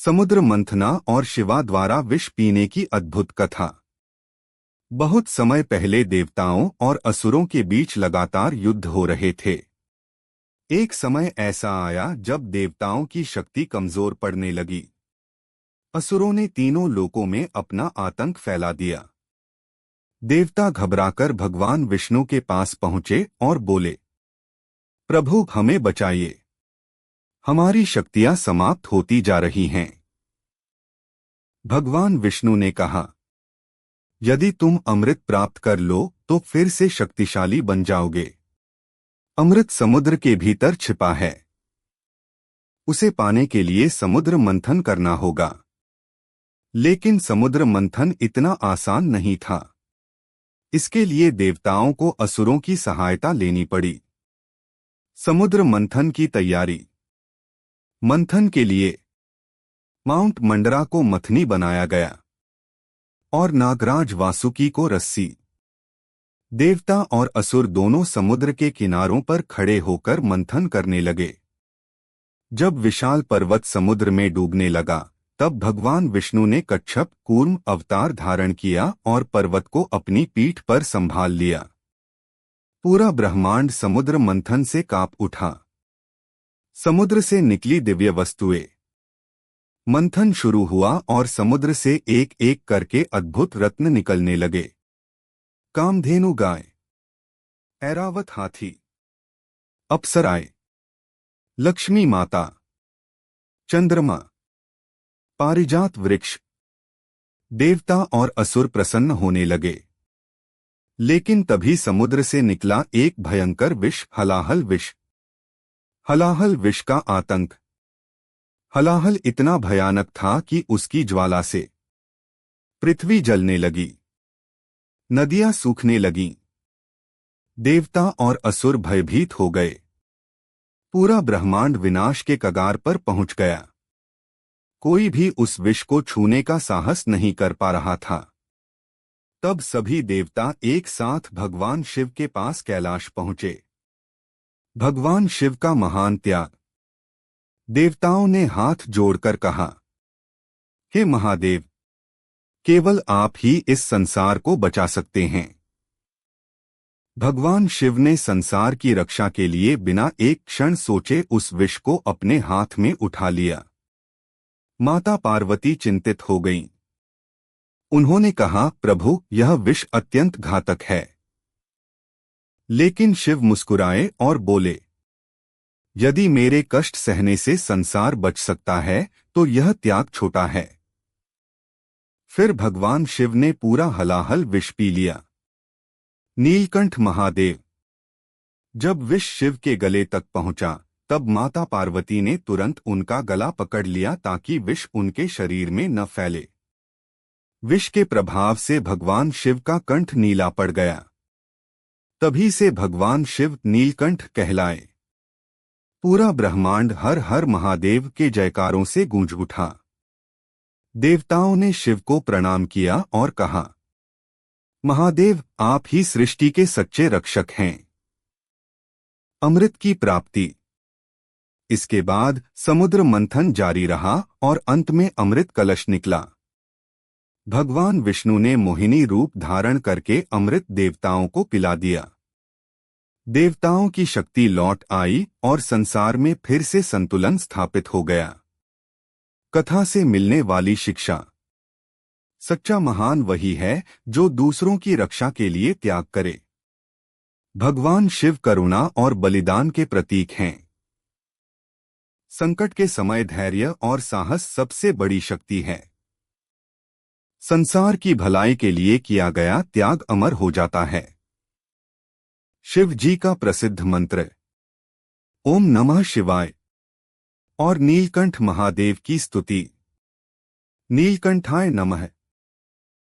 समुद्र मंथना और शिवा द्वारा विष पीने की अद्भुत कथा। बहुत समय पहले देवताओं और असुरों के बीच लगातार युद्ध हो रहे थे। एक समय ऐसा आया जब देवताओं की शक्ति कमजोर पड़ने लगी। असुरों ने तीनों लोकों में अपना आतंक फैला दिया। देवता घबराकर भगवान विष्णु के पास पहुंचे और बोले, प्रभु हमें बचाइए, हमारी शक्तियां समाप्त होती जा रही हैं। भगवान विष्णु ने कहा, यदि तुम अमृत प्राप्त कर लो तो फिर से शक्तिशाली बन जाओगे। अमृत समुद्र के भीतर छिपा है, उसे पाने के लिए समुद्र मंथन करना होगा। लेकिन समुद्र मंथन इतना आसान नहीं था। इसके लिए देवताओं को असुरों की सहायता लेनी पड़ी। समुद्र मंथन की तैयारी। मंथन के लिए माउंट मंडरा को मथनी बनाया गया और नागराज वासुकी को रस्सी। देवता और असुर दोनों समुद्र के किनारों पर खड़े होकर मंथन करने लगे। जब विशाल पर्वत समुद्र में डूबने लगा, तब भगवान विष्णु ने कच्छप कूर्म अवतार धारण किया और पर्वत को अपनी पीठ पर संभाल लिया। पूरा ब्रह्मांड समुद्र मंथन से कांप उठा। समुद्र से निकली दिव्य वस्तुएं। मंथन शुरू हुआ और समुद्र से एक एक करके अद्भुत रत्न निकलने लगे। कामधेनु गाय, ऐरावत हाथी, अप्सराएं, लक्ष्मी माता, चंद्रमा, पारिजात वृक्ष। देवता और असुर प्रसन्न होने लगे। लेकिन तभी समुद्र से निकला एक भयंकर विष, हलाहल विष। हलाहल विष का आतंक। हलाहल इतना भयानक था कि उसकी ज्वाला से पृथ्वी जलने लगी, नदियां सूखने लगीं। देवता और असुर भयभीत हो गए। पूरा ब्रह्मांड विनाश के कगार पर पहुंच गया। कोई भी उस विष को छूने का साहस नहीं कर पा रहा था। तब सभी देवता एक साथ भगवान शिव के पास कैलाश पहुंचे। भगवान शिव का महान त्याग। देवताओं ने हाथ जोड़कर कहा, हे महादेव, केवल आप ही इस संसार को बचा सकते हैं। भगवान शिव ने संसार की रक्षा के लिए बिना एक क्षण सोचे उस विष को अपने हाथ में उठा लिया। माता पार्वती चिंतित हो गईं। उन्होंने कहा, प्रभु यह विष अत्यंत घातक है। लेकिन शिव मुस्कुराए और बोले, यदि मेरे कष्ट सहने से संसार बच सकता है तो यह त्याग छोटा है। फिर भगवान शिव ने पूरा हलाहल विष पी लिया। नीलकंठ महादेव। जब विष शिव के गले तक पहुंचा, तब माता पार्वती ने तुरंत उनका गला पकड़ लिया ताकि विष उनके शरीर में न फैले। विष के प्रभाव से भगवान शिव का कंठ नीला पड़ गया। तभी से भगवान शिव नीलकंठ कहलाए। पूरा ब्रह्मांड हर हर महादेव के जयकारों से गूंज उठा। देवताओं ने शिव को प्रणाम किया और कहा, महादेव आप ही सृष्टि के सच्चे रक्षक हैं। अमृत की प्राप्ति। इसके बाद समुद्र मंथन जारी रहा और अंत में अमृत कलश निकला। भगवान विष्णु ने मोहिनी रूप धारण करके अमृत देवताओं को पिला दिया। देवताओं की शक्ति लौट आई और संसार में फिर से संतुलन स्थापित हो गया। कथा से मिलने वाली शिक्षा। सच्चा महान वही है जो दूसरों की रक्षा के लिए त्याग करे। भगवान शिव करुणा और बलिदान के प्रतीक हैं। संकट के समय धैर्य और साहस सबसे बड़ी शक्ति है। संसार की भलाई के लिए किया गया त्याग अमर हो जाता है। शिव जी का प्रसिद्ध मंत्र ओम नमः शिवाय और नीलकंठ महादेव की स्तुति। नीलकंठाय नमः।